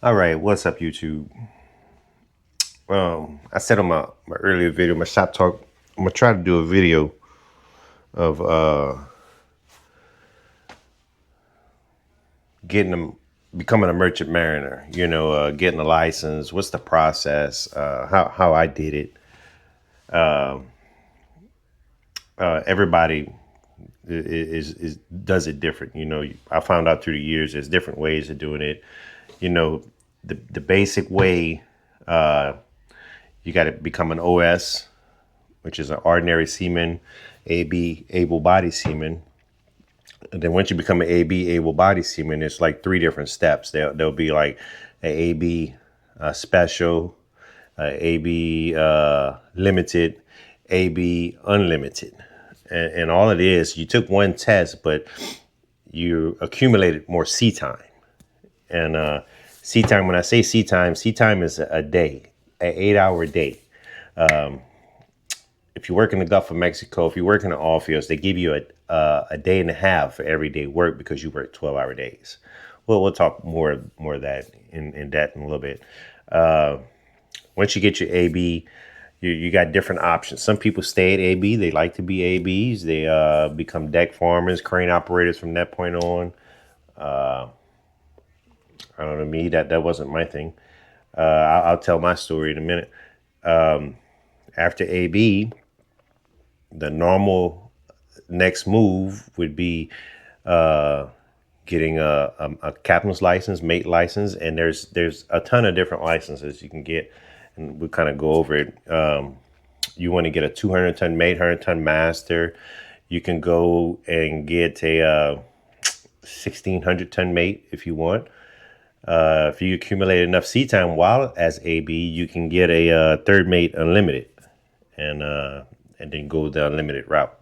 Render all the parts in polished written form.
All right, what's up, YouTube? I said on my earlier video, my shop talk, I'm gonna try to do a video of getting them, becoming a merchant mariner. Getting a license. What's the process? How I did it. Everybody is does it different. I found out through the years there's different ways of doing it. The basic way, you got to become an OS, which is an ordinary seaman, AB, able-bodied seaman. And then once you become an AB, able-bodied seaman, it's like three different steps. There'll be like an AB special, AB limited, AB unlimited. And all it is, you took one test, but you accumulated more sea time. And sea time, when I say sea time is a day, an 8-hour day. If you work in the Gulf of Mexico, if you work in the oil fields, they give you a day and a half for everyday work because you work 12-hour days. Well, we'll talk more of that in depth in a little bit. Once you get your AB, you got different options. Some people stay at AB. They like to be ABs. They become deck farmers, crane operators from that point on. I don't know, me, that wasn't my thing. I'll tell my story in a minute. After AB, the normal next move would be getting a captain's license, mate license, and there's a ton of different licenses you can get, and we'll kind of go over it. You want to get a 200-ton mate, 100-ton master. You can go and get a 1,600-ton mate if you want. If you accumulate enough sea time while as AB, you can get a third mate unlimited, and then go the unlimited route.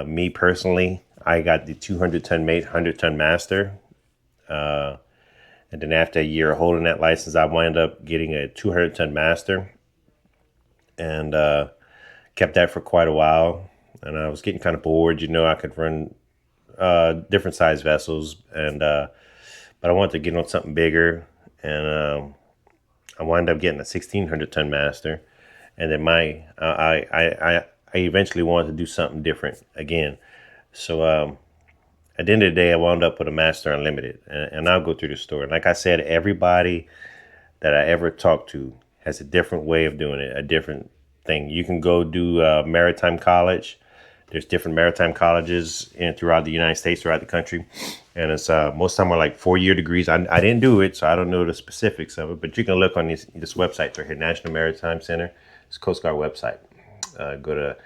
Me personally, I got the 200-ton mate, 100-ton master, and then after a year of holding that license, I wound up getting a 200-ton master, and kept that for quite a while. And I was getting kind of bored. I could run different size vessels, and but I wanted to get on something bigger, and I wound up getting a 1,600-ton master, and then I eventually wanted to do something different again. So at the end of the day, I wound up with a master unlimited, and I'll go through the story. Like I said, everybody that I ever talked to has a different way of doing it, a different thing. You can go do maritime college. There's different maritime colleges throughout the United States, throughout the country. And it's most of them are like 4-year degrees. I didn't do it, so I don't know the specifics of it. But you can look on this website right here, National Maritime Center. It's a Coast Guard website. Go to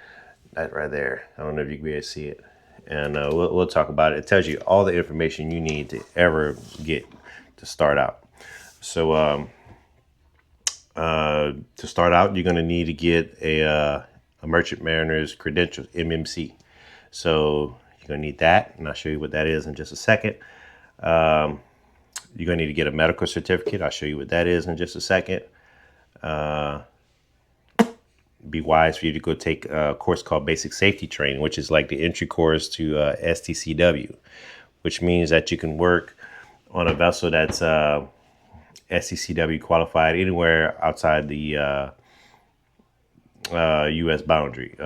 that right there. I don't know if you can be able to see it. And we'll talk about it. It tells you all the information you need to ever get to start out. So to start out, you're going to need to get a Merchant Mariner's Credentials, MMC. So you're going to need that, and I'll show you what that is in just a second. You're going to need to get a medical certificate. I'll show you what that is in just a second. Be wise for you to go take a course called Basic Safety Training, which is like the entry course to STCW, which means that you can work on a vessel that's STCW qualified anywhere outside the U.S. boundary.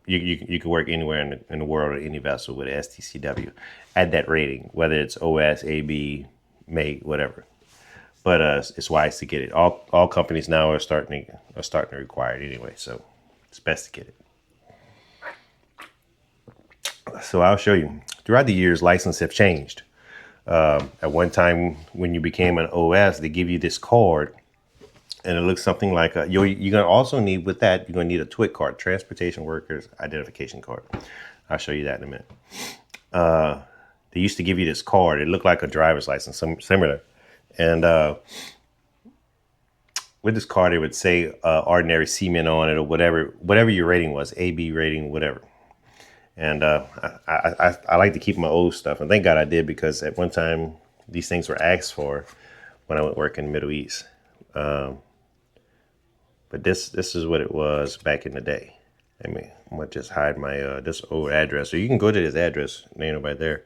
You can work anywhere in the world or any vessel with STCW at that rating, whether it's OS, AB, mate, whatever. But it's wise to get it. All companies now are starting to require it anyway, so it's best to get it. So I'll show you. Throughout the years, licenses have changed. At one time, when you became an OS, they give you this card, and it looks something like you're going to also need with that. You're going to need a TWIC card, Transportation Workers Identification Card. I'll show you that in a minute. They used to give you this card. It looked like a driver's license, similar. And with this card, it would say ordinary seaman on it, or whatever your rating was, AB rating, whatever. And I like to keep my old stuff, and thank God I did, because at one time these things were asked for when I went work in the Middle East. But this is what it was back in the day. I'm gonna just hide my this old address, so you can go to this address. There ain't nobody there,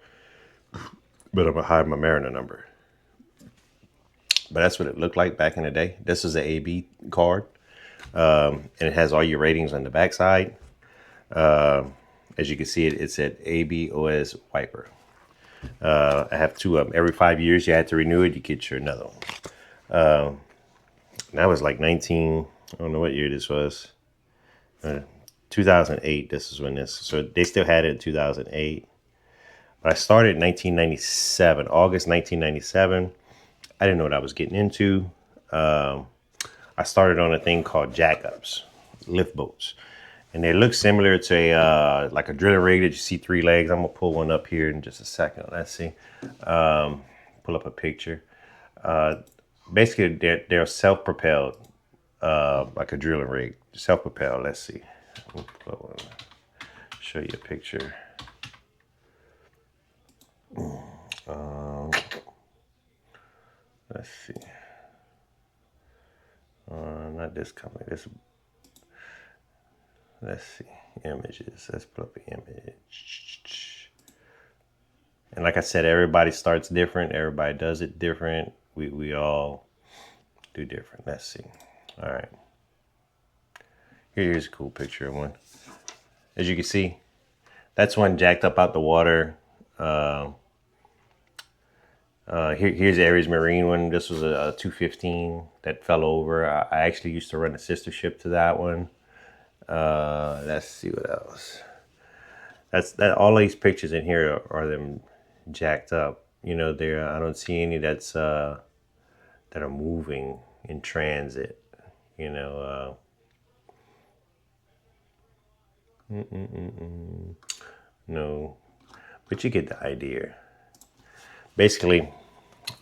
but I'm gonna hide my Mariner number. but that's what it looked like back in the day. This is an AB card, and it has all your ratings on the backside. As you can see, it said ABOS wiper. I have two of them. Every 5 years, you had to renew it. You get your another one. That was like 19. I don't know what year this was. 2008. This is when this. So they still had it in 2008. But I started in 1997, August 1997. I didn't know what I was getting into. I started on a thing called jackups, lift boats. And they look similar to a like a drilling rig that you see three legs. I'm gonna pull one up here in just a second. Let's see. Pull up a picture. Basically, they're self-propelled, like a drilling rig. Self-propelled. Let's see. Show you a picture. Let's see. Not this company. This. Let's see, images. Let's put up an image. And like I said, everybody starts different. Everybody does it different. We all do different. Let's see. All right. Here's a cool picture of one. As you can see, that's one jacked up out the water. Here's the Aries Marine one. This was a 215 that fell over. I actually used to run a sister ship to that one. Let's see what else. That all these pictures in here are them jacked up. You know, I don't see any that are moving in transit. You know, no, but you get the idea. Basically,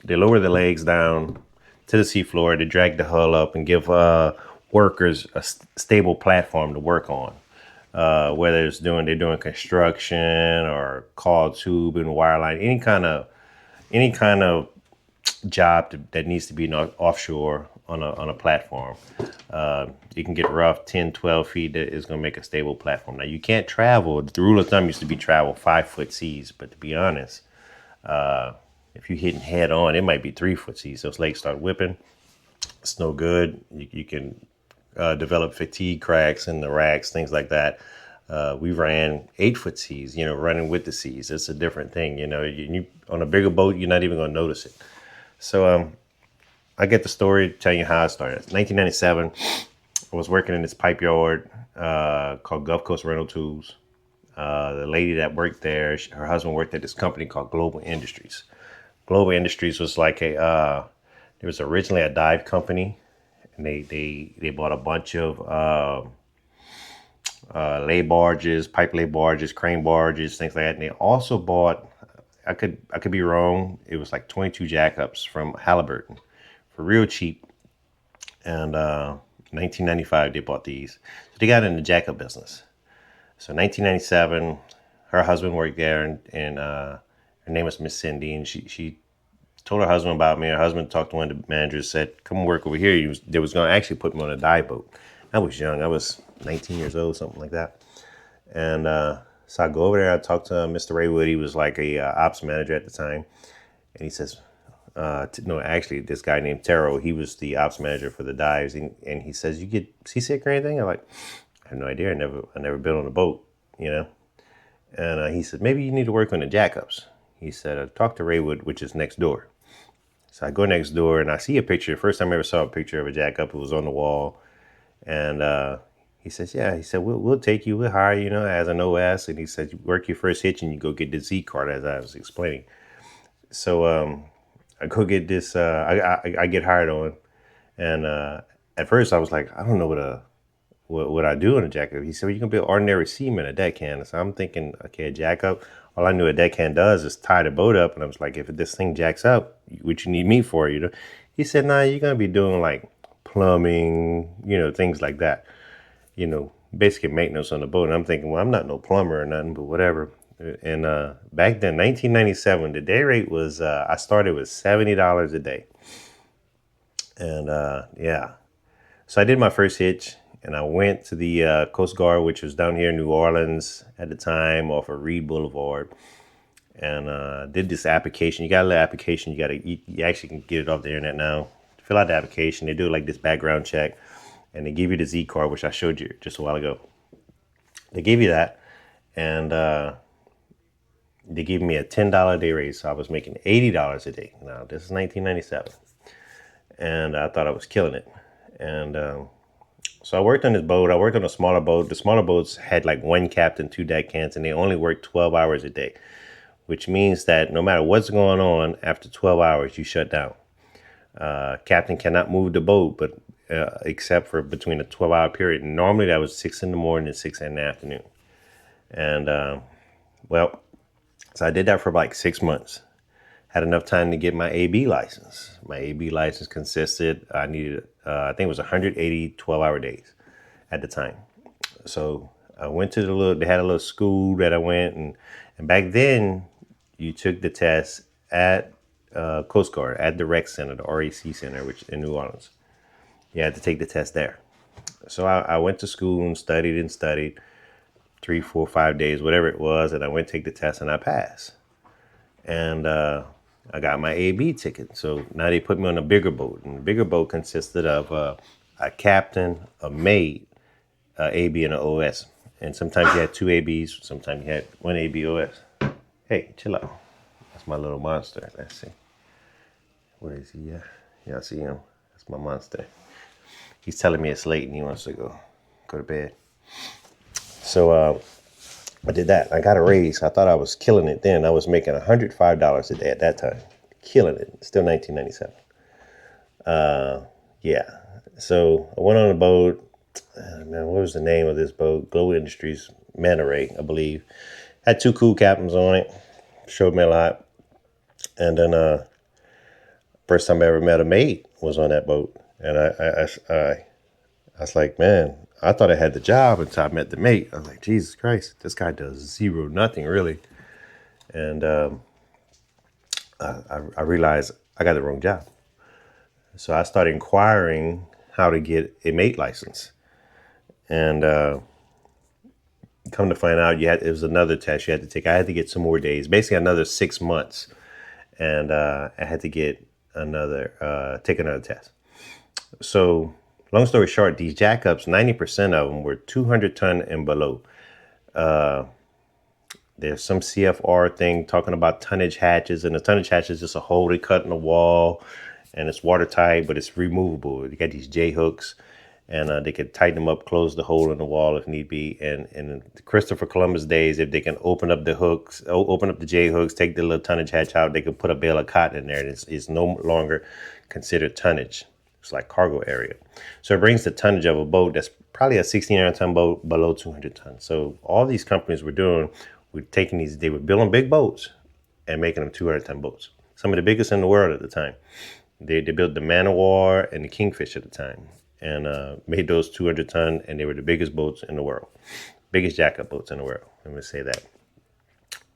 they lower the legs down to the seafloor to drag the hull up and give workers a stable platform to work on, whether they're doing construction or coiled tube and wireline, any kind of job that needs to be offshore on a platform. You can get rough 10, 12 feet that is going to make a stable platform. Now you can't travel. The rule of thumb used to be travel 5-foot seas, but to be honest, if you're hitting head on, it might be 3-foot seas. Those legs start whipping. It's no good. You can develop fatigue cracks in the racks, things like that. We ran 8-foot seas, running with the seas. It's a different thing. You on a bigger boat, you're not even going to notice it. So I get the story, tell you how I started. 1997, I was working in this pipe yard called Gulf Coast Rental Tools. The lady that worked there, her husband worked at this company called Global Industries. Global Industries was like it was originally a dive company. And they bought a bunch of lay barges, pipe lay barges, crane barges, things like that. And they also bought, I could be wrong, it was like 22 jackups from Halliburton for real cheap. And 1995 they bought these. So they got in the jackup business. So 1997, her husband worked there, and her name was Miss Cindy, and she told her husband about me. Her husband talked to one of the managers, said, "Come work over here." They was going to actually put me on a dive boat. I was young. I was 19 years old, something like that. And so I go over there. I talked to Mr. Raywood. He was like a ops manager at the time. And he says, no, actually, this guy named Taro, he was the ops manager for the dives. And he says, "You get seasick or anything?" I'm like, "I have no idea. I never been on a boat, And he said, "Maybe you need to work on the jackups." He said, "Talk to Raywood, which is next door." So I go next door and I see a picture. First time I ever saw a picture of a jackup. It was on the wall. And he says, "Yeah." He said, we'll take you. We'll hire you, as an OS. And he said, "You work your first hitch and you go get the Z card," as I was explaining. So I go get this. I get hired on. And at first I was like, I don't know what I do in a jackup. He said, "Well, you can be an ordinary seaman, a deckhand." So I'm thinking, okay, a jackup. All I knew a deckhand does is tie the boat up. And I was like, if this thing jacks up, what you need me for, He said, "Nah, you're going to be doing like plumbing, things like that. Basic maintenance on the boat." And I'm thinking, well, I'm not no plumber or nothing, but whatever. And back then, 1997, the day rate was, I started with $70 a day. And yeah. So I did my first hitch. And I went to the Coast Guard, which was down here in New Orleans at the time, off of Reed Boulevard, and did this application. You got a little application. You actually can get it off the internet now. fill out the application. They do like this background check, and they give you the Z card, which I showed you just a while ago. They gave you that, and they gave me a $10 a day raise. So I was making $80 a day. Now this is 1997, and I thought I was killing it. And so I worked on this boat. I worked on a smaller boat. The smaller boats had like one captain, two deckhands, and they only worked 12 hours a day, which means that no matter what's going on, after 12 hours, you shut down. Captain cannot move the boat, but except for between a 12-hour period. And normally that was 6 in the morning and 6 in the afternoon. And well, so I did that for like 6 months. Had enough time to get my AB license. My AB license consisted, I needed, I think it was 180 12-hour days at the time. So I went to they had a little school that I went, and back then you took the test at Coast Guard, at the Rec Center, the RAC Center, which in New Orleans. You had to take the test there. So I went to school and studied 3, 4, 5 days, whatever it was, and I went to take the test and I passed. And I got my AB ticket. So now they put me on a bigger boat. And the bigger boat consisted of a captain, a mate, AB, and an OS. And sometimes you had 2 ABs, sometimes you had 1 AB OS. Hey, chill out. That's my little monster. Let's see. Where is he at? Yeah, I see him. That's my monster. He's telling me it's late and he wants to go to bed. So I did that. I got a raise. I thought I was killing it then. I was making $105 a day at that time. Killing it. Still 1997. Yeah. So I went on a boat. Man, what was the name of this boat? Global Industries Manta-Ray, I believe. Had 2 cool captains on it. Showed me a lot. And then first time I ever met a mate was on that boat. And I was like, man, I thought I had the job until I met the mate. I was like, Jesus Christ, this guy does 0, nothing really. And I realized I got the wrong job. So I started inquiring how to get a mate license. And come to find out, it was another test you had to take. I had to get some more days, basically another 6 months. And I had to get take another test. So long story short, these jackups, 90% of them were 200 ton and below. There's some CFR thing talking about tonnage hatches, and the tonnage hatch is just a hole they cut in the wall, and it's watertight, but it's removable. You got these J hooks, and they can tighten them up, close the hole in the wall if need be. And in Christopher Columbus days, if they can open up the hooks, open up the J hooks, take the little tonnage hatch out, they can put a bale of cotton in there, and it's no longer considered tonnage. It's like cargo area. So it brings the tonnage of a boat that's probably a 1,600 ton boat below 200 tons. So all these companies were doing, they were building big boats and making them 200 ton boats. Some of the biggest in the world at the time. They built the Man of War and the Kingfish at the time, and made those 200 ton, and they were the biggest boats in the world. Biggest jackup boats in the world. Let me say that.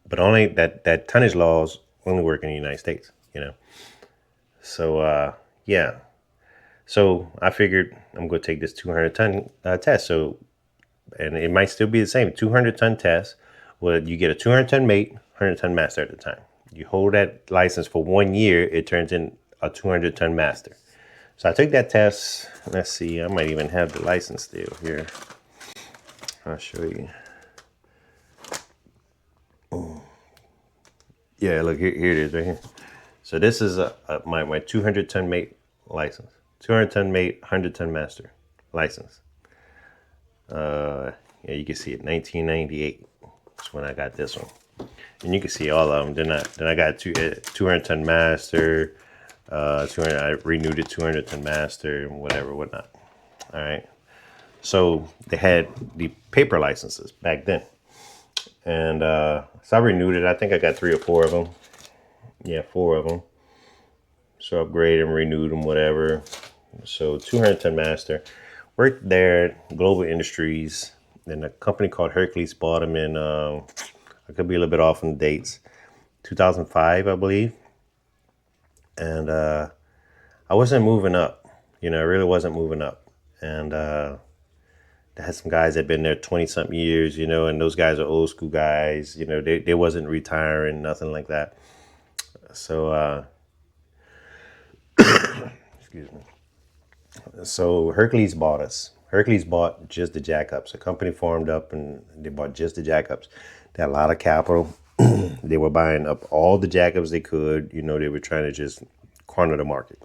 But only that tonnage laws only work in the United States, So, yeah. So I figured I'm going to take this 200 ton test. So, and it might still be the same 200 ton test. Well, you get a 200 ton mate, 100 ton master at the time. You hold that license for 1 year, it turns in a 200 ton master. So I took that test. Let's see, I might even have the license still here. I'll show you. Yeah, look, here it is right here. So this is my 200 ton mate license. 200 ton mate, 100 ton master license. Yeah, you can see it. 1998 is when I got this one, and you can see all of them. Then I got 200 ton master. 200. I renewed it 200 ton master and whatnot. All right. So they had the paper licenses back then, and so I renewed it. I think I got 3 or 4 of them. Yeah, 4 of them. So upgraded them, renewed them, whatever. So 200 ton master. Worked there, Global Industries. Then a company called Hercules bought them in, I could be a little bit off on the dates, 2005, I believe. And I wasn't moving up. I really wasn't moving up. And they had some guys that had been there 20-something years, and those guys are old school guys. They wasn't retiring, nothing like that. So, Excuse me. So Hercules bought us. Hercules bought just the jackups. A company formed up and they bought just the jackups. They had a lot of capital. They were buying up all the jackups they could. You know, they were trying to just corner the market.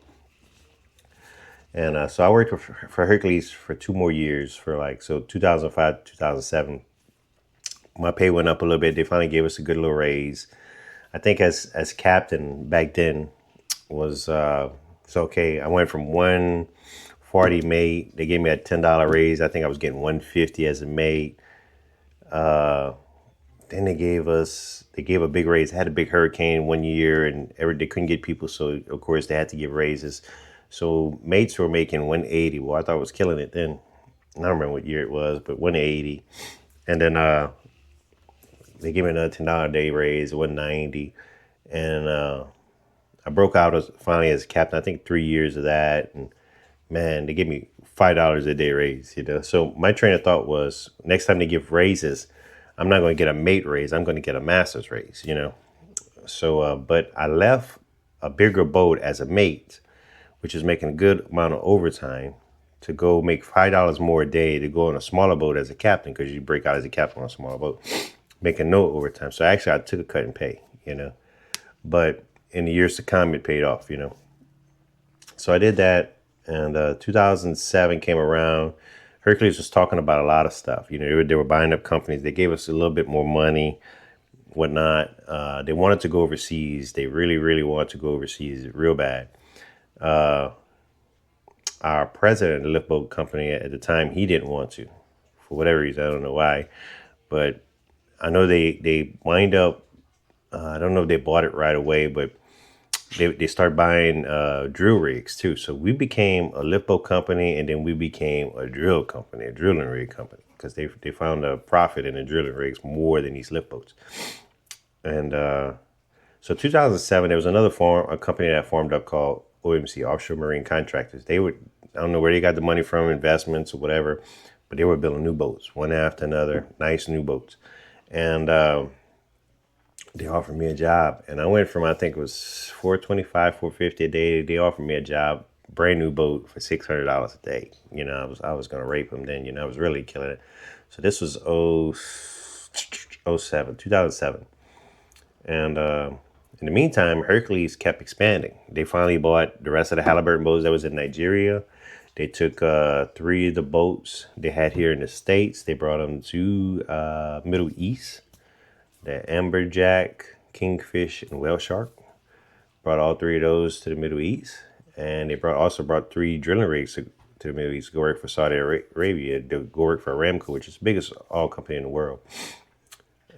And so I worked for Hercules for 2 more years for like, so 2005, 2007. My pay went up a little bit. They finally gave us a good little raise. I think as captain back then was it's okay. I went from 140 mate. They gave me a $10 raise. I think I was getting 150 as a mate. Then they gave a big raise. Had a big hurricane one year, and they couldn't get people, so of course they had to give raises. So mates were making 180. Well, I thought I was killing it then. I don't remember what year it was, but 180. And then they gave me another $10 a day raise, 190. And I broke out finally as captain. I think 3 years of that, and man, they gave me $5 a day raise. So my train of thought was next time they give raises, I'm not going to get a mate raise. I'm going to get a master's raise. So, but I left a bigger boat as a mate, which is making a good amount of overtime, to go make $5 more a day to go on a smaller boat as a captain, because you break out as a captain on a smaller boat, making no overtime. So actually, I took a cut in pay. But in the years to come, it paid off. So I did that, and 2007 came around. Hercules was talking about a lot of stuff. They were buying up companies. They gave us a little bit more money, whatnot. They wanted to go overseas. They really, really wanted to go overseas real bad. Our president of the lift boat company at the time, he didn't want to, for whatever reason. I don't know why, but I know they wind up. I don't know if they bought it right away, but they started buying drill rigs too. So we became a lift boat company, and then we became a drill company, a drilling rig company, because they found a profit in the drilling rigs more than these lift boats. And so 2007, there was a company that formed up called OMC, Offshore Marine Contractors. I don't know where they got the money from, investments or whatever, but they were building new boats, one after another, nice new boats. And they offered me a job, and I went from, I think it was 425, 450 a day. They offered me a job, brand new boat, for $600 a day. I was gonna rape them then. I was really killing it. So this was 2007, and in the meantime, Hercules kept expanding. They finally bought the rest of the Halliburton boats that was in Nigeria. They took 3 of the boats they had here in the States. They brought them to Middle East. The Amberjack, Kingfish, and Whale Shark. Brought all 3 of those to the Middle East. And they also brought 3 drilling rigs to the Middle East to go work for Saudi Arabia, to go work for Aramco, which is the biggest oil company in the world.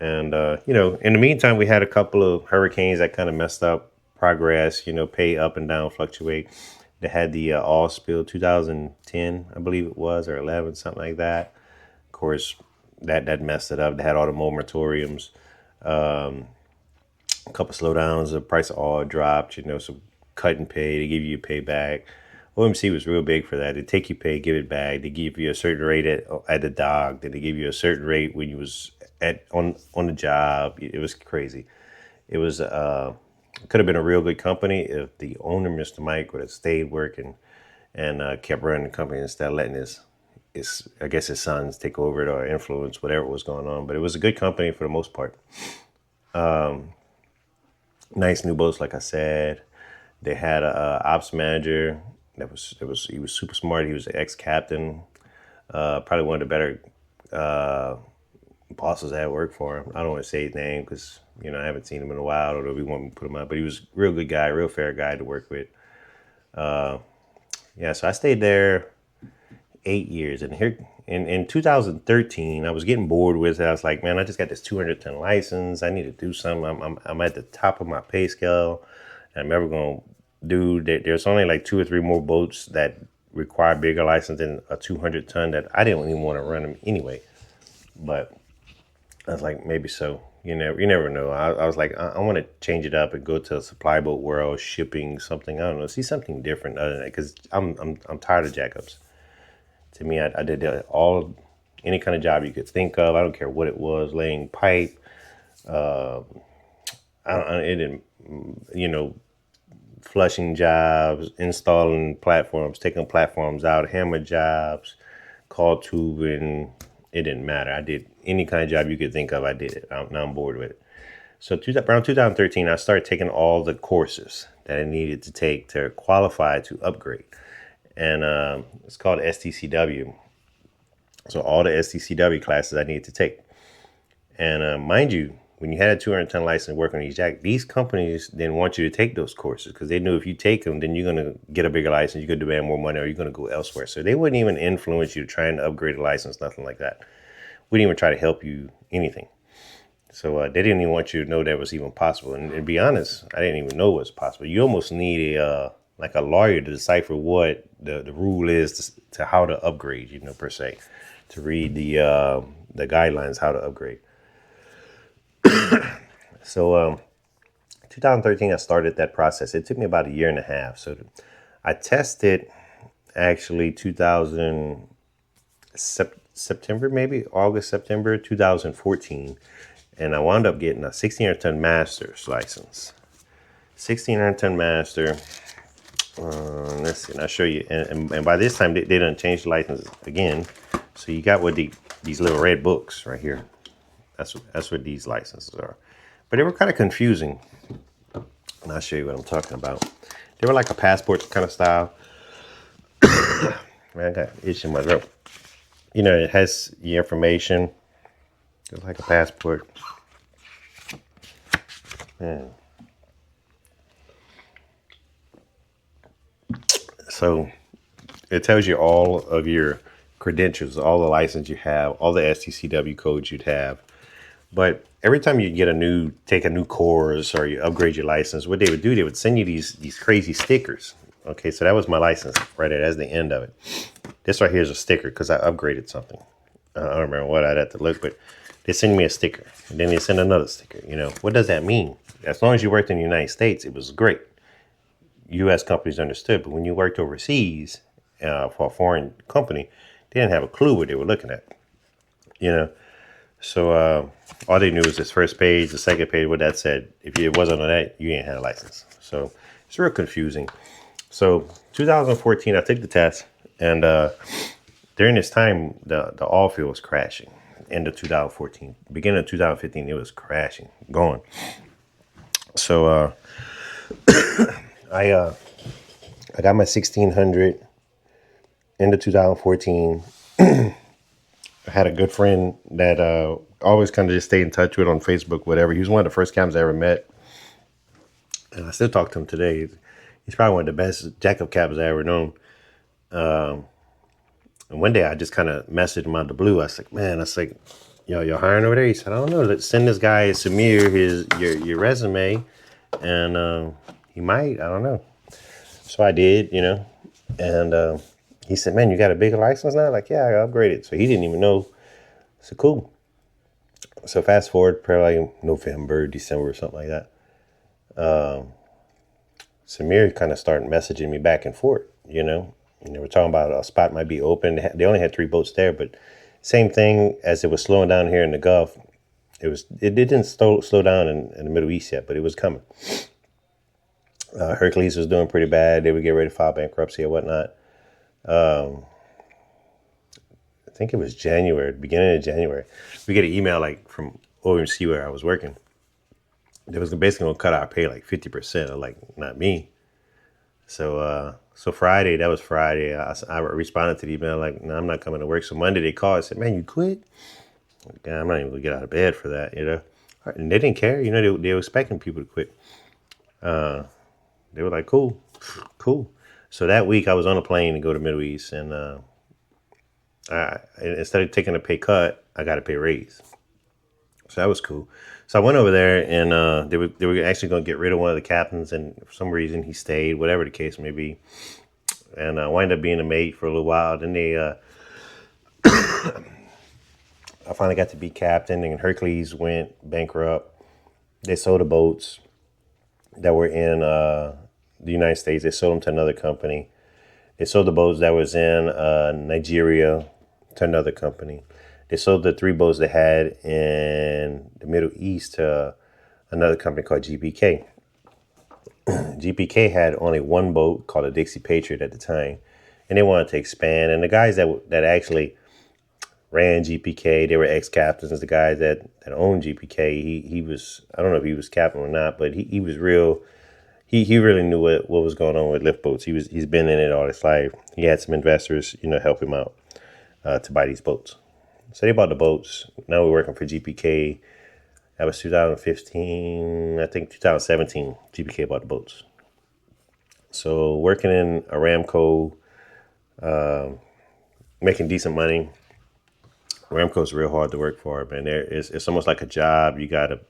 And, in the meantime, we had a couple of hurricanes that kind of messed up progress, pay up and down, fluctuate. They had the oil spill 2010, I believe it was, or 11, something like that. Of course, that messed it up. They had all the moratoriums. A couple slowdowns, the price of oil dropped, so cut and pay, they give you your pay back. OMC was real big for that. They take your pay, give it back. They give you a certain rate at the dock. Then they give you a certain rate when you was on the job. It was crazy. It was could have been a real good company if the owner, Mr. Mike, would have stayed working and kept running the company instead of letting his I guess his sons take over it or influence whatever was going on. But it was a good company for the most part. Nice new boats, like I said. They had a ops manager he was super smart. He was an ex-captain, probably one of the better bosses I had worked for him. I don't want to say his name because I haven't seen him in a while, although we want to put him out. But he was a real good guy, real fair guy to work with. Yeah, so I stayed there 8 years, and here in 2013, I was getting bored with it. I was like, man, I just got this 200-ton license. I need to do something. I'm at the top of my pay scale. And I'm never going to do that. There's only like 2 or 3 more boats that require bigger license than a 200-ton that I didn't even want to run them anyway. But I was like, maybe so. You never know. I was like, I want to change it up and go to a supply boat world, shipping something. I don't know, see something different other than that, because I'm tired of jackups. To me, I did any kind of job you could think of. I don't care what it was, laying pipe. It didn't, flushing jobs, installing platforms, taking platforms out, hammer jobs, coil tubing. It didn't matter. I did any kind of job you could think of. I did it. Now I'm bored with it. So around 2013, I started taking all the courses that I needed to take to qualify to upgrade. And it's called STCW. So all the STCW classes I needed to take. And mind you, when you had a 210 license working on these jack, these companies didn't want you to take those courses because they knew if you take them, then you're going to get a bigger license, you're going to demand more money, or you're going to go elsewhere. So they wouldn't even influence you to try and upgrade a license, nothing like that. Wouldn't even try to help you anything. So they didn't even want you to know that was even possible. And to be honest, I didn't even know it was possible. You almost need a like a lawyer to decipher what the rule is to how to upgrade, per se, to read the guidelines how to upgrade. So 2013, I started that process. It took me about a year and a half. So I tested actually 2000 September, maybe August, September 2014. And I wound up getting a 1600-ton master's license. 1600-ton master. Let's see, and I'll show you. And by this time, they done changed the license again. So you got what these little red books right here. That's what these licenses are. But they were kind of confusing. And I'll show you what I'm talking about. They were like a passport kind of style. Man, I got itch in my throat. It has your information. It's like a passport. Man. So it tells you all of your credentials, all the license you have, all the STCW codes you'd have. But every time you take a new course or you upgrade your license, what they would do, they would send you these crazy stickers. Okay, so that was my license right there. That's the end of it. This right here is a sticker because I upgraded something. I don't remember what, I'd have to look, but they send me a sticker. And then they send another sticker. What does that mean? As long as you worked in the United States, it was great. U.S. companies understood. But when you worked overseas for a foreign company, they didn't have a clue what they were looking at. So all they knew was this first page, the second page, what that said. If it wasn't on that, you didn't have a license. So it's real confusing. So 2014, I took the test, and during this time, the oil field was crashing. End of 2014, beginning of 2015, it was crashing, going. So I got my 1600 end of 2014. I had a good friend that always kind of just stayed in touch with on Facebook, whatever. He was one of the first captains I ever met. And I still talk to him today. He's probably one of the best jack-up captains I ever known. And one day I just kind of messaged him out of the blue. I was like, yo, you're hiring over there? He said, I don't know. Let's send this guy, Samir, your resume. And he might, I don't know. So I did, and he said, man, you got a bigger license now? Like, yeah, I upgraded. So he didn't even know. So cool. So fast forward, probably November, December, or something like that. Samir kind of started messaging me back and forth, and they were talking about a spot might be open. They only had 3 boats there, but same thing as it was slowing down here in the Gulf. It didn't slow down in the Middle East yet, but it was coming. Hercules was doing pretty bad. They would get ready to file bankruptcy or whatnot. I think it was January, beginning of January. We get an email from OMC where I was working. They was basically gonna cut our pay 50%. I'm like, not me. So Friday, that was Friday. I responded to the email no, I'm not coming to work. So Monday they called and said, man, you quit? I'm not even gonna get out of bed for that, And they didn't care, they were expecting people to quit. They were like, cool. So that week I was on a plane to go to Middle East, and instead of taking a pay cut, I got a pay raise. So that was cool. So I went over there, and they were actually going to get rid of one of the captains, and for some reason he stayed, whatever the case may be. And I wound up being a mate for a little while. Then I finally got to be captain, and Hercules went bankrupt. They sold the boats that were in the United States. They sold them to another company. They sold the boats that was in Nigeria to another company. They sold the 3 boats they had in the Middle East to another company called GBK. GPK had only one boat called a Dixie Patriot at the time, and they wanted to expand. And the guys that actually ran GPK, they were ex-captains. The guys that owned GPK, he was, I don't know if he was captain or not, but he was real. He really knew what was going on with lift boats. He's been in it all his life. He had some investors, help him out to buy these boats. So they bought the boats. Now we're working for GPK. That was 2015. I think 2017. GPK bought the boats. So working in Aramco, making decent money. Aramco's real hard to work for, man. It's almost like a job you gotta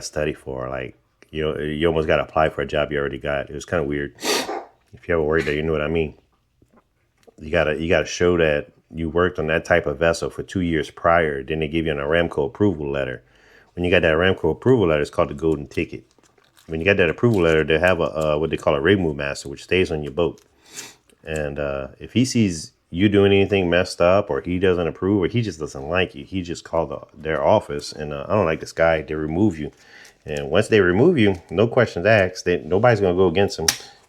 study for. Like you almost gotta apply for a job you already got. It was kind of weird. If you ever worked there, you know what I mean. You gotta show that you worked on that type of vessel for 2 years prior. Then they give you an Aramco approval letter. When you got that Aramco approval letter, it's called the golden ticket. When you got that approval letter, they have a what they call a rig move master, which stays on your boat. And if he sees you doing anything messed up, or he doesn't approve, or he just doesn't like you, he just called their office and I don't like this guy. They remove you. And once they remove you, no questions asked. Nobody's gonna go against them.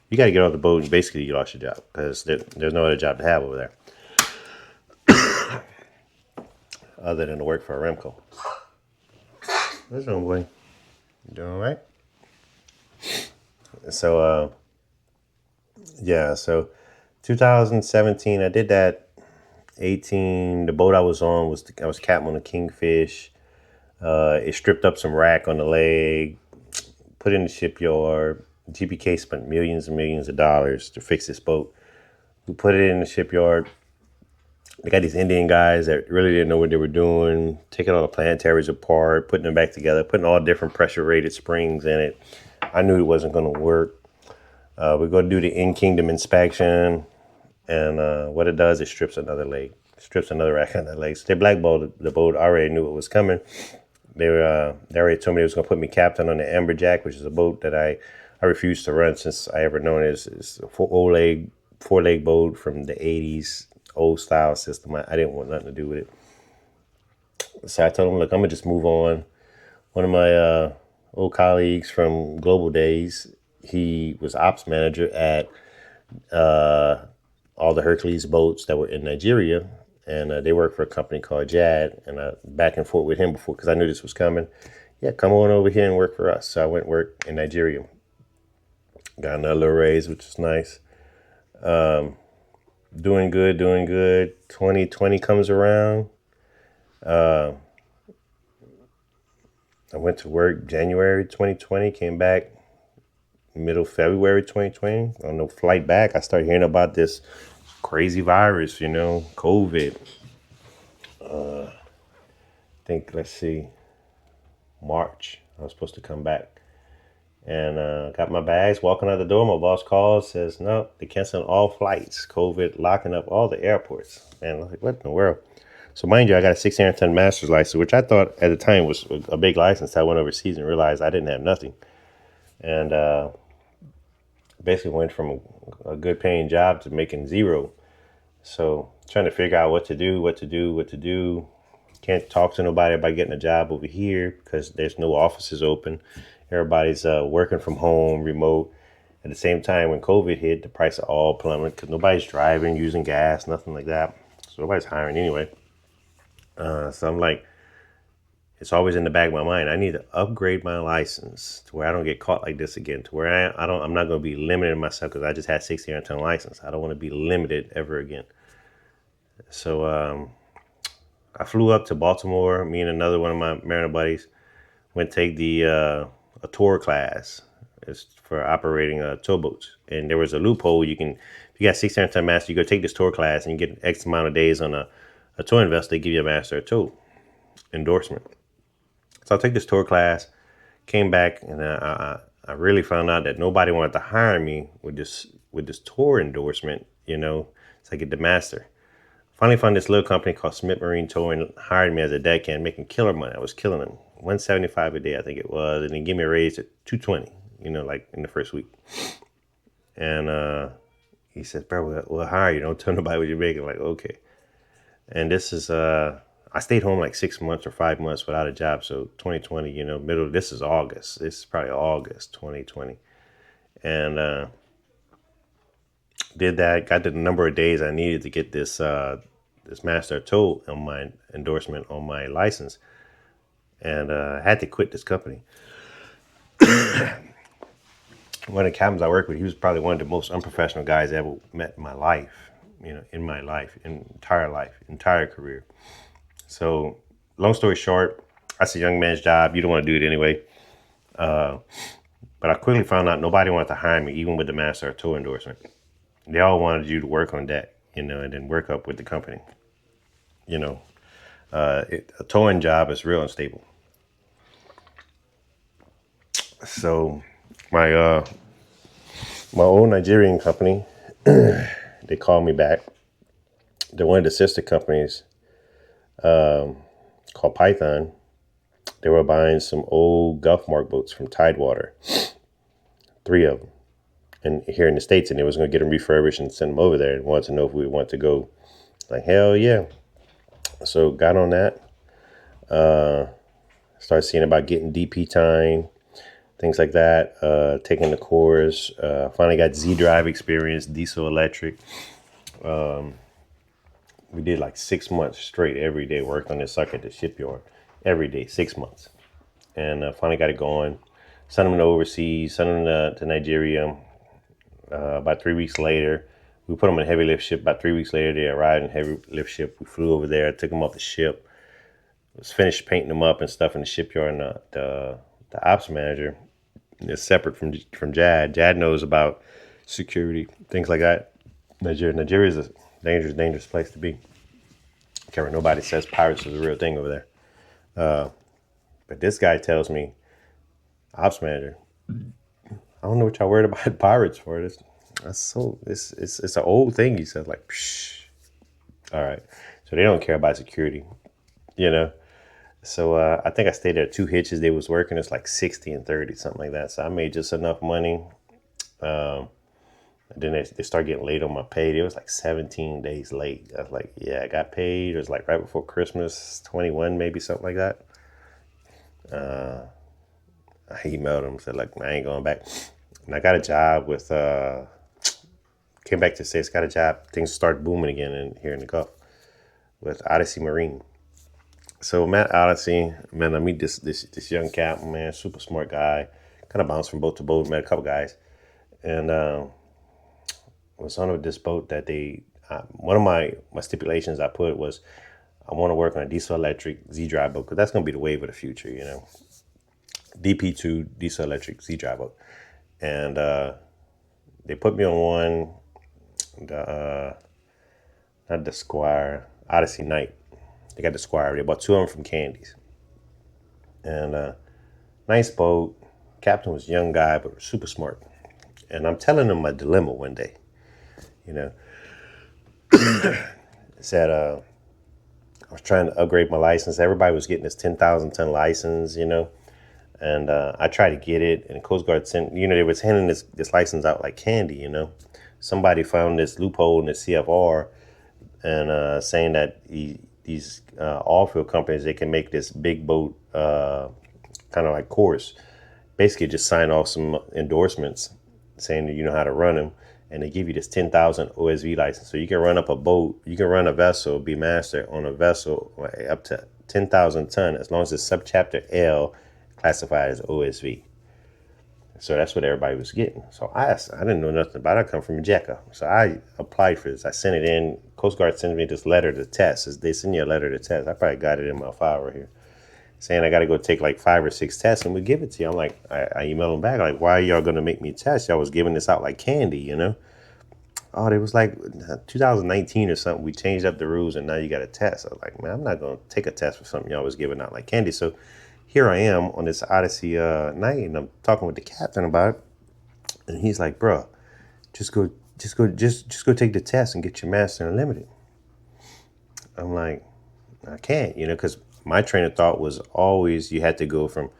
You got to get off the boat and basically you lost your job because there's no other job to have over there other than to work for Aramco. What's wrong, boy? You doing all right? So, yeah, so 2017, I did that. 18, the boat I was on I was captain on the Kingfish. It stripped up some rack on the leg, put it in the shipyard. GPK spent millions and millions of dollars to fix this boat. We put it in the shipyard. They got these Indian guys that really didn't know what they were doing, taking all the planetaries apart, putting them back together, putting all different pressure-rated springs in it. I knew it wasn't going to work. We're going to do the in-kingdom inspection, and what it does, it strips another leg, strips another rack on that leg. So they blackballed the boat. I already knew it was coming. They already told me they was going to put me captain on the Amberjack, which is a boat that I refused to run since I ever known it. It's a four-leg boat from the 80s, old style system. I didn't want nothing to do with it. So I told him, look, I'm going to just move on. One of my old colleagues from Global Days, he was ops manager at all the Hercules boats that were in Nigeria. And they worked for a company called JAD. And I back and forth with him before because I knew this was coming. Yeah, come on over here and work for us. So I went work in Nigeria. Got another little raise, which is nice. Doing good. 2020 comes around. I went to work January 2020, came back middle February 2020. On the flight back, I started hearing about this crazy virus, COVID. I think, let's see, March, I was supposed to come back. And got my bags, walking out the door. My boss calls, says, no, they canceling all flights. COVID locking up all the airports. Man, I was like, what in the world? So mind you, I got a 600-ton master's license, which I thought at the time was a big license. I went overseas and realized I didn't have nothing. And basically went from a good paying job to making zero. So trying to figure out what to do. Can't talk to nobody about getting a job over here because there's no offices open. Everybody's working from home, remote. At the same time, when COVID hit, the price of all plummeted because nobody's driving, using gas, nothing like that. So nobody's hiring anyway. So I'm like, it's always in the back of my mind. I need to upgrade my license to where I don't get caught like this again. To where I'm not going to be limiting myself because I just had 600-ton license. I don't want to be limited ever again. So I flew up to Baltimore. Me and another one of my mariner buddies went to take a tour class. It's for operating towboats. And there was a loophole. If you got 600-ton master, you go take this tour class and you get X amount of days on a towing vessel. They give you a master of tow endorsement. So I took this tour class, came back, and I really found out that nobody wanted to hire me with this tour endorsement. So I get the master. Finally found this little company called Smith Marine Towing, hired me as a deckhand, making killer money. I was killing them. $175 a day, I think it was, and they gave me a raise to $220, like in the first week. And he says, bro, we'll hire you. Don't tell nobody what you're making. Like, okay. And this is, I stayed home like 6 months or 5 months without a job. So 2020, this is August. This is probably August 2020. and did that. Got the number of days I needed to get this master tow on my endorsement on my license, and I had to quit this company. One of the captains I worked with, he was probably one of the most unprofessional guys I ever met in my life. In my life, entire career. So, long story short, that's a young man's job. You don't want to do it anyway. But I quickly found out nobody wanted to hire me, even with the master tow endorsement. They all wanted you to work on deck, and then work up with the company. A towing job is real unstable. So my my old Nigerian company, they called me back. They're one of the sister companies called Python. They were buying some old Gulf Mark boats from Tidewater, 3 of them, and here in the States, and they was going to get them refurbished and send them over there, and wanted to know if we want to go. Like, hell yeah. So got on that. Started seeing about getting DP time, things like that. Taking the course. Finally got Z drive experience, diesel electric. We did like 6 months straight every day, worked on this sucker at the shipyard every day, 6 months. And finally got it going. Sent them to overseas, sent them to Nigeria. About 3 weeks later, we put them in a heavy lift ship. About 3 weeks later, they arrived in a heavy lift ship. We flew over there, took them off the ship, was finished painting them up and stuff in the shipyard. And the ops manager is separate from Jad. Jad knows about security, things like that. Nigeria is a dangerous place to be. Can't nobody says pirates is a real thing over there. But this guy tells me, ops manager, I don't know what y'all worried about pirates for. It's an old thing. He said, like, psh. All right. So they don't care about security, you know. So I think I stayed there 2 hitches. They was working. It's like 60 and 30, something like that. So I made just enough money. And then they start getting late on my pay. It was like 17 days late. I was like, yeah, I got paid. It was like right before Christmas, 21 maybe, something like that. I emailed him, said, like, I ain't going back. And I got a job with, came back to the States, got a job. Things started booming again here in the Gulf with Odyssey Marine. So I'm at Odyssey. Man, I meet this young captain, man, super smart guy. Kind of bounced from boat to boat, met a couple guys. And was on this boat that one of my stipulations I put was I want to work on a diesel electric Z drive boat, because that's going to be the wave of the future, DP2 diesel electric Z drive boat. And they put me on one, not the Squire, Odyssey Knight. They got the Squire. They bought 2 of them from Candy's. And nice boat. Captain was a young guy, but super smart. And I'm telling him my dilemma one day. Said I was trying to upgrade my license. Everybody was getting this 10,000 ton license, and I tried to get it. And the Coast Guard sent, they was handing this license out like candy, Somebody found this loophole in the CFR and saying that these oil field companies, they can make this big boat kind of like course. Basically just sign off some endorsements saying that you know how to run them. And they give you this 10,000 OSV license. So you can run up a boat, you can run a vessel, be master on a vessel up to 10,000 ton, as long as it's subchapter L classified as OSV. So that's what everybody was getting. So I didn't know nothing about it. I come from JECA. So I applied for this. I sent it in. Coast Guard sent me this letter to test. They send you a letter to test. I probably got it in my file right here, saying I got to go take like 5 or 6 tests and we give it to you. I'm like, I email them back, like, why are y'all going to make me test? Y'all was giving this out like candy, Oh, it was like 2019 or something. We changed up the rules and now you got to test. I was like, man, I'm not going to take a test for something y'all was giving out like candy. So here I am on this Odyssey night, and I'm talking with the captain about it. And he's like, bro, just go take the test and get your Master Unlimited. I'm like, I can't, because my train of thought was always you had to go from,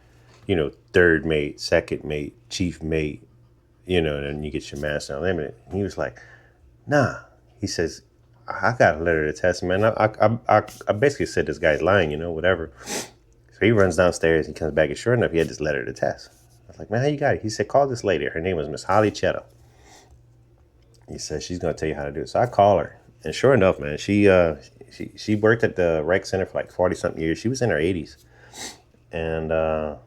third mate, second mate, chief mate, and then you get your Master Unlimited. And he was like, nah. He says, I got a letter to test, man. I basically said this guy's lying, whatever. So he runs downstairs. He comes back, and sure enough, he had this letter to test. was like, man, how you got it? He said, call this lady. Her name was Miss Holly Cheddar. He said, she's going to tell you how to do it. So I call her. And sure enough, man, she worked at the rec center for like 40 something years. She was in her 80s. And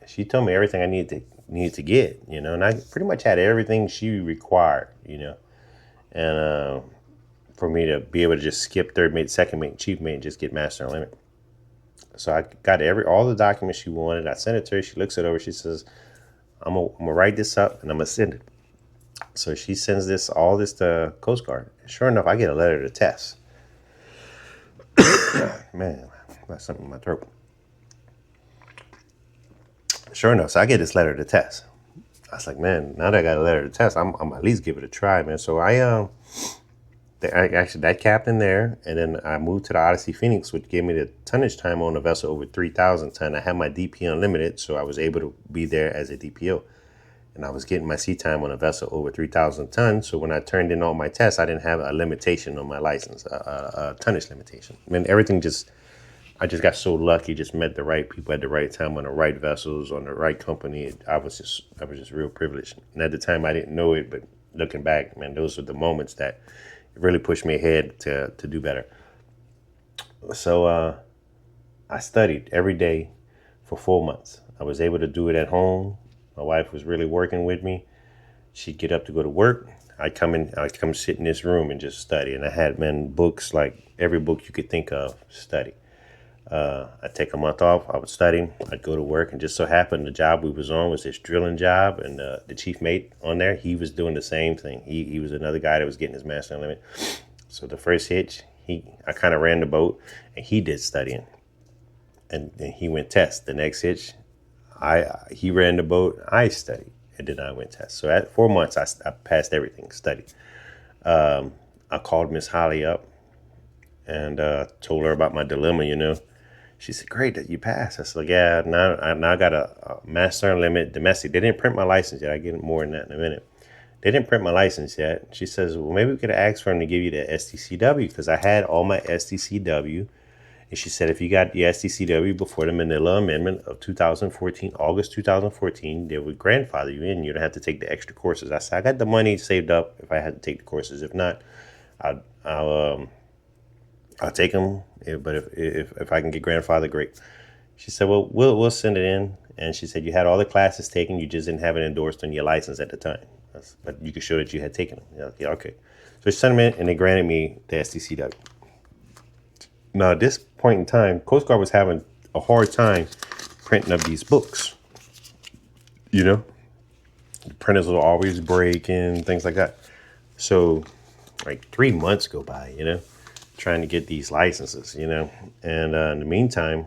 she told me everything I needed to get, you know, and I pretty much had everything she required, you know. And for me to be able to just skip third mate, second mate, chief mate, and just get master limit. So I got all the documents she wanted. I sent it to her. She looks it over. She says, I'm gonna write this up and I'm gonna send it. So she sends all this to Coast Guard. Sure enough, I get a letter to test. Man, I got something in my throat. Sure enough, so I get this letter to test. I was like, man, now that I got a letter to test, I'm at least give it a try, man. So I actually that captain there, and then I moved to the Odyssey Phoenix, which gave me the tonnage time on the vessel over 3,000 ton. I had my DP unlimited, so I was able to be there as a DPO. And I was getting my sea time on a vessel over 3,000 tons. So when I turned in all my tests, I didn't have a limitation on my license, a tonnage limitation. I mean, I just got so lucky, just met the right people at the right time on the right vessels, on the right company. I was just real privileged. And at the time, I didn't know it, but looking back, man, those are the moments that really pushed me ahead to do better. So I studied every day for 4 months. I was able to do it at home. My wife was really working with me. She'd get up to go to work. I'd come sit in this room and just study. And I had, man, books, like every book you could think of, study. I'd take a month off. I would study. I'd go to work. And just so happened the job we was on was this drilling job. And the chief mate on there, he was doing the same thing. He was another guy that was getting his master limit. So the first hitch, I kind of ran the boat, and he did studying. And he went test. The next hitch, he ran the boat, I studied, and then I went test. So at 4 months, I passed everything, studied. I called Miss Holly up and told her about my dilemma, you know. She said, great that you passed. I said, like, yeah, now I got a master limit domestic. They didn't print my license yet. I get more than that in a minute. They didn't print my license yet. She says, well, maybe we could have asked for them to give you the STCW, because I had all my STCW. And she said, if you got the STCW before the Manila Amendment of 2014, August 2014, they would grandfather you in. You don't have to take the extra courses. I said, I got the money saved up if I had to take the courses. If not, I'll take them. But if I can get grandfather, great. She said, well, we'll send it in. And she said, you had all the classes taken. You just didn't have it endorsed on your license at the time. But you could show that you had taken them. Yeah, okay. So she sent them in, and they granted me the STCW. Now, at this point in time, Coast Guard was having a hard time printing up these books. You know, the printers will always break and things like that. So, like 3 months go by, you know, trying to get these licenses, you know. And in the meantime,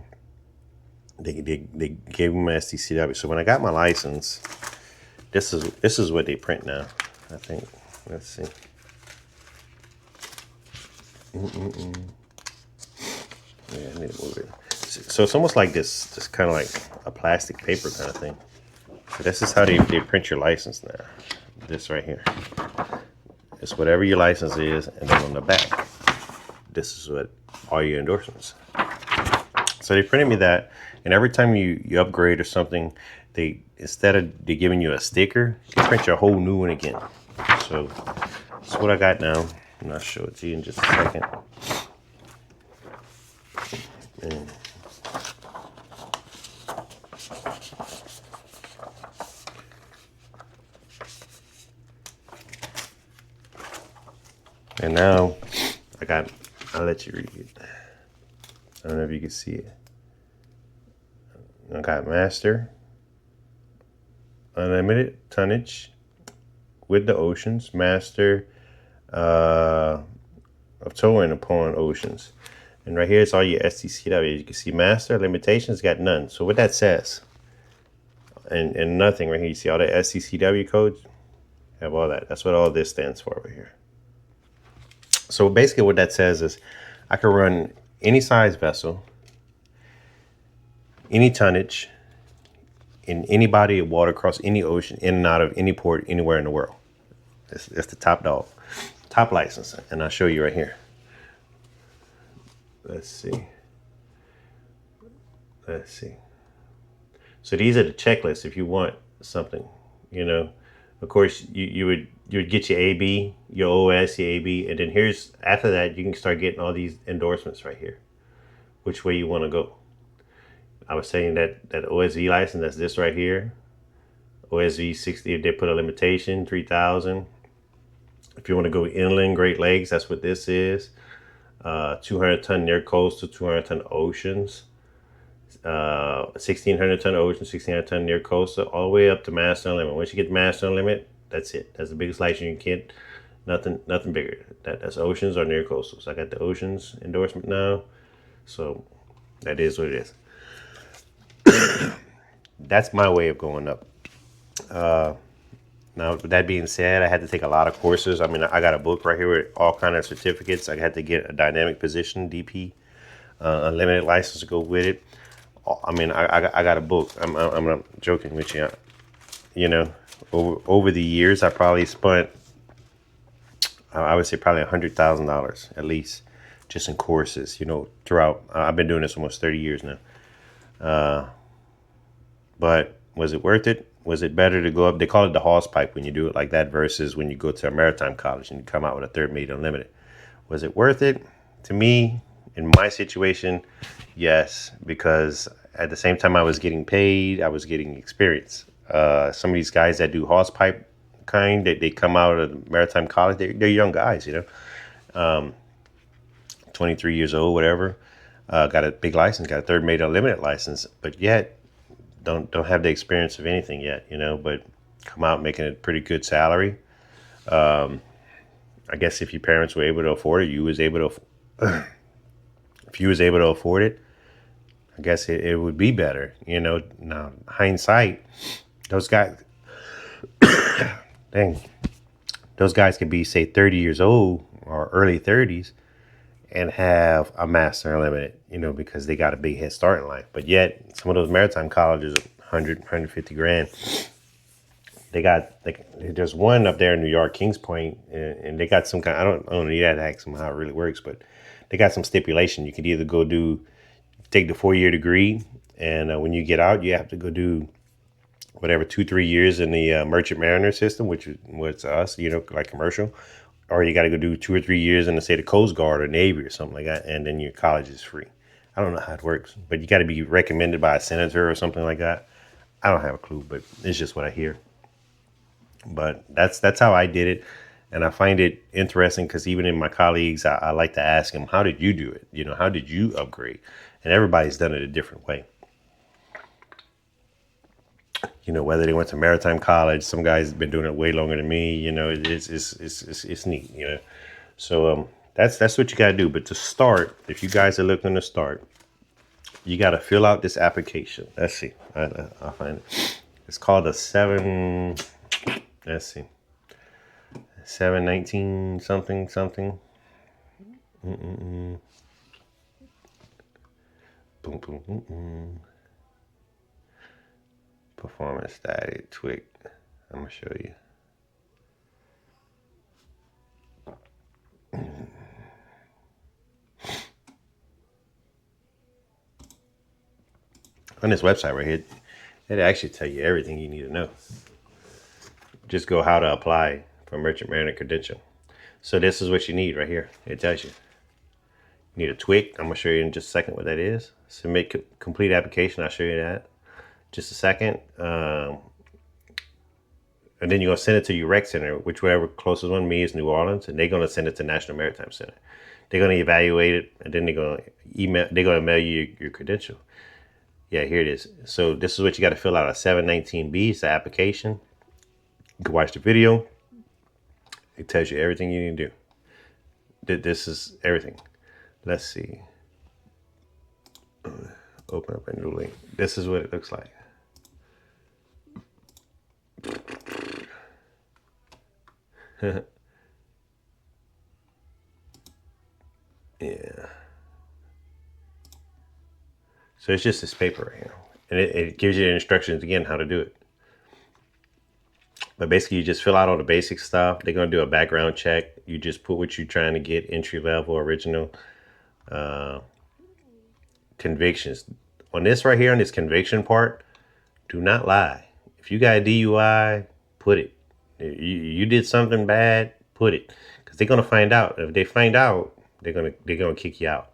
they gave me my STCW. So when I got my license, this is what they print now. I think. Let's see. Yeah, I need to move it. So it's almost like this, just kind of like a plastic paper kind of thing. So this is how they print your license now. This right here. It's whatever your license is, and then on the back, this is what all your endorsements. So they printed me that, and every time you upgrade or something, instead of giving you a sticker, they print you a whole new one again. So that's what I got now, and I'll show it to you in just a second. And now I'll let you read it. I don't know if you can see it. I got master, unlimited tonnage with the oceans, master of towing upon oceans. And right here, it's all your STCW. You can see master, limitations, got none. So what that says, and nothing right here, you see all the STCW codes, have all that. That's what all this stands for right here. So basically what that says is I can run any size vessel, any tonnage, in any body of water, across any ocean, in and out of any port, anywhere in the world. It's the top dog, top license. And I'll show you right here. Let's see. So these are the checklists if you want something, you know. Of course, you would get your AB, your OS, your AB, and then here's after that you can start getting all these endorsements right here. Which way you want to go? I was saying that OSV license, that's this right here. OSV 60, if they put a limitation, 3,000. If you want to go inland, Great Lakes, that's what this is. 200-ton near coastal, 200-ton oceans. 1,600-ton ocean, 1,600-ton near coastal, all the way up to master limit. Once you get the master limit, that's it. That's the biggest license you can get. Nothing bigger. That's oceans or near coastal. So I got the oceans endorsement now. So that is what it is. That's my way of going up. Now, with that being said, I had to take a lot of courses. I mean, I got a book right here with all kind of certificates. I had to get a dynamic position DP, unlimited license to go with it. I mean, I got a book. I'm not joking with you. You know, over the years, I probably spent, I would say probably $100,000 at least, just in courses. You know, throughout. I've been doing this almost 30 years now. But was it worth it? Was it better to go up? They call it the hawse pipe when you do it like that versus when you go to a maritime college and you come out with a third mate unlimited. Was it worth it? To me, in my situation, yes, because at the same time I was getting paid, I was getting experience. Some of these guys that do hawse pipe kind, they come out of the maritime college, they're young guys, you know, 23 years old, whatever. Got a big license, got a third mate unlimited license, but yet don't have the experience of anything yet, you know, but come out making a pretty good salary. I guess if your parents were able to afford it, you was able to, if you was able to afford it, I guess it would be better, you know. Now, hindsight, those guys, dang, those guys could be, say, 30 years old or early 30s and have a master unlimited, you know, because they got a big head start in life. But yet, some of those maritime colleges, 100, 150 grand, there's one up there in New York, Kings Point, and they got some kind, I don't need that to ask them how it really works, but they got some stipulation. You could either take the 4-year degree, and when you get out, you have to go do whatever 2-3 years in the merchant mariner system, which is what's us, you know, like commercial, or you got to go do 2 or 3 years in, say, the Coast Guard or Navy or something like that, and then your college is free. I don't know how it works, but you got to be recommended by a senator or something like that. I don't have a clue, but it's just what I hear. But that's how I did it, and I find it interesting because even in my colleagues, I like to ask them, how did you do it? You know, how did you upgrade? And everybody's done it a different way. You know, whether they went to maritime college, some guys have been doing it way longer than me. You know, it's neat. You know, so that's what you got to do. But to start, if you guys are looking to start, you got to fill out this application. Let's see, I'll find it. It's called a 7. Let's see, 719 something something. Boom boom boom boom. Performance static tweak. I'm gonna show you. On this website right here, it actually tell you everything you need to know. Just go how to apply for merchant mariner credential. So this is what you need right here. It tells you. You need a tweak. I'm gonna show you in just a second what that is. Submit complete application. I'll show you that. Just a second. And then you're going to send it to your rec center, whichever closest one to me is New Orleans, and they're going to send it to National Maritime Center. They're going to evaluate it, and then they're going to mail you your credential. Yeah, here it is. So this is what you got to fill out, a 719B. It's the application. You can watch the video. It tells you everything you need to do. This is everything. Let's see. Open up a new link. This is what it looks like. Yeah. So it's just this paper right here. And it gives you the instructions again how to do it. But basically you just fill out all the basic stuff. They're going to do a background check. You just put what you're trying to get, entry level, original, convictions. On this right here, on this conviction part, Do not lie. If you got a DUI, put it. You did something bad, put it, because they're gonna find out. If they find out, they're gonna kick you out.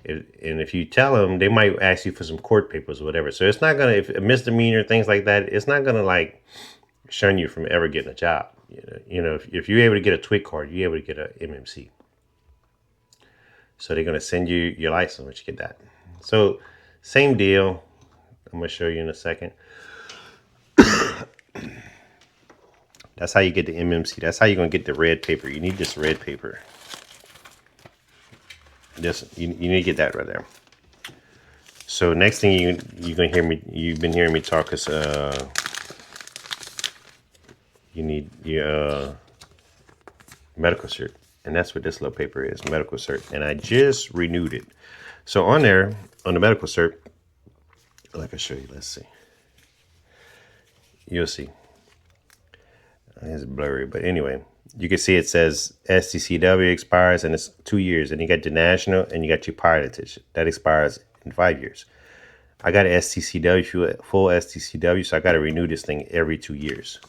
And if you tell them, they might ask you for some court papers or whatever. So it's not gonna, if a misdemeanor, things like that, it's not gonna like shun you from ever getting a job. If you're able to get a TWIC card, you're able to get a MMC. So they're gonna send you your license once you get that. So same deal. I'm gonna show you in a second. That's how you get the MMC. That's how you're gonna get the red paper. You need this red paper. You need to get that right there. So next thing you're gonna hear me. You've been hearing me talk is you need your medical cert, and that's what this little paper is, medical cert. And I just renewed it. So on there, on the medical cert, like I show you. Let's see. You'll see. It's blurry, but anyway, you can see it says STCW expires and it's 2 years, and you got your national and you got your pilotage that expires in 5 years. I got an STCW, full STCW, so I got to renew this thing every 2 years.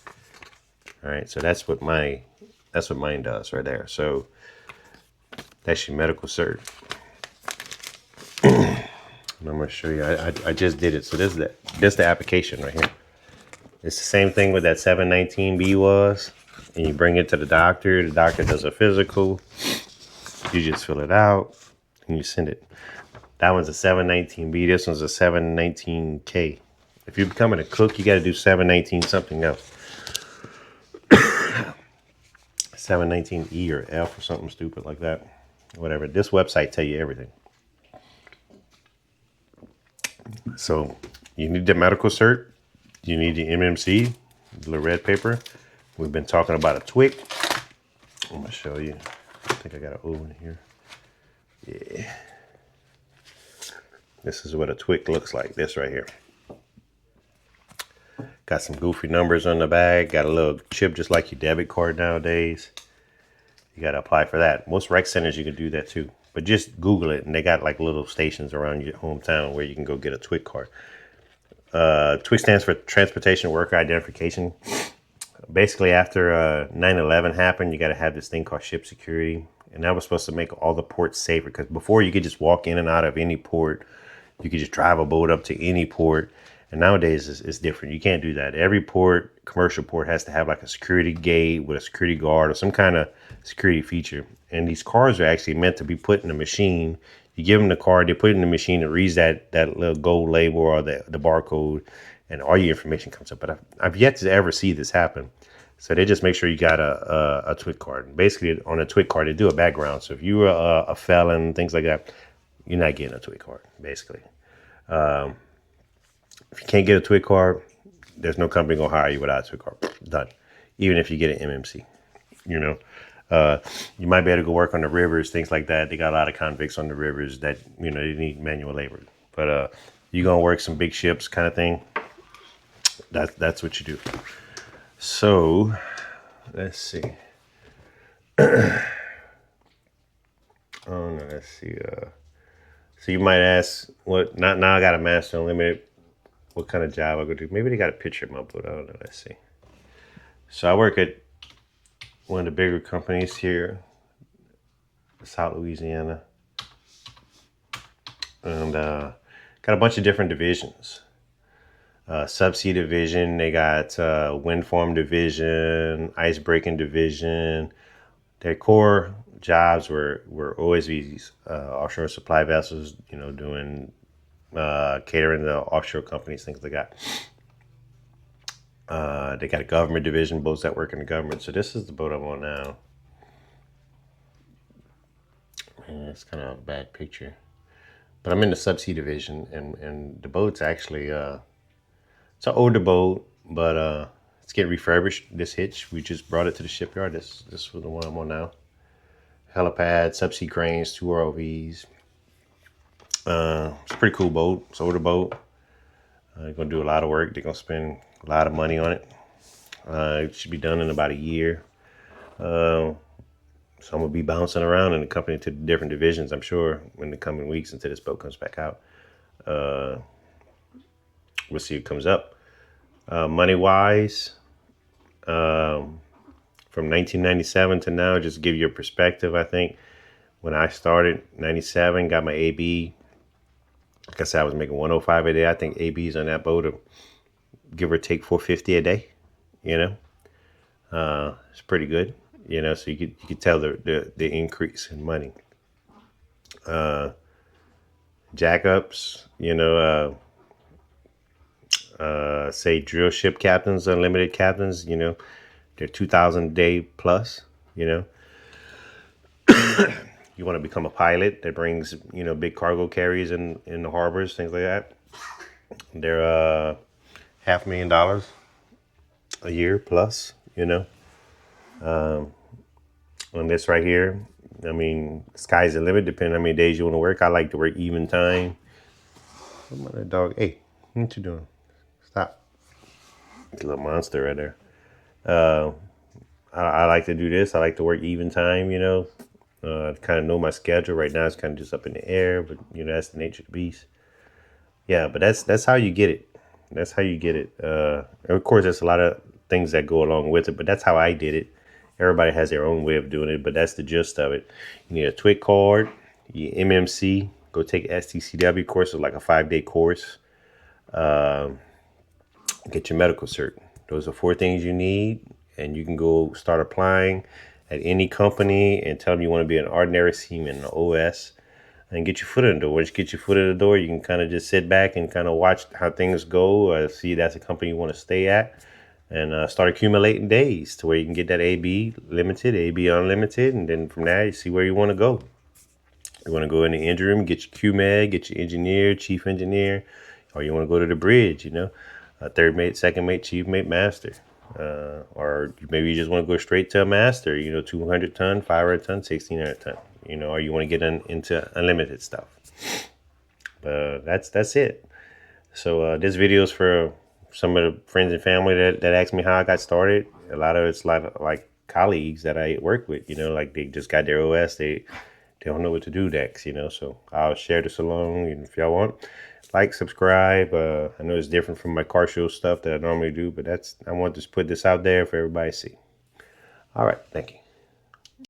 All right, so that's what mine does right there. So that's your medical cert. I'm gonna show you. I just did it. So this is the application right here. It's the same thing with that 719B was. And you bring it to the doctor. The doctor does a physical. You just fill it out and you send it. That one's a 719B. This one's a 719K. If you're becoming a cook, you got to do 719 something else. 719E or F or something stupid like that. Whatever. This website tell you everything. So you need the medical cert. You need the MMC, the red paper. We've been talking about a TWIC. I'm gonna show you. I think I got an O in here. Yeah. This is what a TWIC looks like. This right here. Got some goofy numbers on the bag. Got a little chip just like your debit card nowadays. You gotta apply for that. Most rec centers you can do that too. But just Google it, and they got like little stations around your hometown where you can go get a TWIC card. TWIC stands for Transportation Worker Identification. Basically, after 9/11 happened, you got to have this thing called ship security. And that was supposed to make all the ports safer. Because before, you could just walk in and out of any port. You could just drive a boat up to any port. And nowadays, it's different. You can't do that. Every port, commercial port, has to have like a security gate with a security guard or some kind of security feature. And these cards are actually meant to be put in a machine. You give them the card, they put it in the machine, it reads that little gold label or the barcode, and all your information comes up. But I've yet to ever see this happen. So they just make sure you got a TWIC card. Basically, on a TWIC card, they do a background. So if you were a felon, things like that, you're not getting a TWIC card, basically. If you can't get a TWIC card, there's no company going to hire you without a TWIC card. Done. Even if you get an MMC, you might be able to go work on the rivers, things like that. They got a lot of convicts on the rivers that, they need manual labor. But you're going to work some big ships kind of thing. That's what you do. So, let's see. Oh, no, let's see. So you might ask, what? Now I got a Master Unlimited. What kind of job I go do? Maybe they got a picture of my boat. I don't know. Let's see. So I work at one of the bigger companies here, South Louisiana, and got a bunch of different divisions. Subsea division, they got wind farm division, ice breaking division. Their core jobs were OSVs, offshore supply vessels, doing catering to offshore companies, things like that. They got a government division, boats that work in the government. So this is the boat I'm on now. Man, it's kind of a bad picture. But I'm in the subsea division, and the boat's actually, it's an older boat, but it's getting refurbished. This hitch, we just brought it to the shipyard. This was the one I'm on now. Helipad, subsea cranes, 2 ROVs. It's a pretty cool boat. It's an older boat. They're going to do a lot of work. They're going to spend a lot of money on it. It should be done in about a year. So I'm going to be bouncing around in the company to different divisions, I'm sure, in the coming weeks until this boat comes back out. We'll see what comes up. Money wise, from 1997 to now, just to give you a perspective, I think when I started 97, got my AB. Like I said, I was making 105 a day. I think AB's on that boat of give or take 450 a day. It's pretty good. So you could tell the increase in money. Jackups, say drill ship captains, unlimited captains, they're 2,000 a day plus. You want to become a pilot that brings big cargo carriers in the harbors, things like that. They're $500,000 a year plus. On this right here, I mean, sky's the limit. Depending on how many days you want to work. I like to work even time. What my dog? Hey, what you doing? Stop! It's a little monster right there. I like to do this. I like to work even time. I kind of know my schedule right now. It's kind of just up in the air, but that's the nature of the beast. Yeah, but that's how you get it. That's how you get it. Of course, there's a lot of things that go along with it, but that's how I did it. Everybody has their own way of doing it, but that's the gist of it. You need a TWIC card, your MMC, go take STCW course. It's like a 5-day course. Get your medical cert. Those are 4 things you need, and you can go start applying at any company and tell them you want to be an ordinary seaman, an OS, and get your foot in the door. Once you get your foot in the door, you can kind of just sit back and kind of watch how things go, see that's a company you want to stay at, and start accumulating days to where you can get that AB limited, AB unlimited, and then from there you see where you want to go. You want to go in the engine room, get your QMed, get your engineer, chief engineer, or you want to go to the bridge, third mate, second mate, chief mate, master. Or maybe you just want to go straight to a master, 200 ton, 500 ton, 1600 ton, or you want to get into unlimited stuff. That's it. So this video is for some of the friends and family that asked me how I got started. A lot of it's like colleagues that I work with, like they just got their OS. They don't know what to do next, so I'll share this along. And if y'all want, like, subscribe. I know it's different from my car show stuff that I normally do, but I want to put this out there for everybody to see. All right, thank you.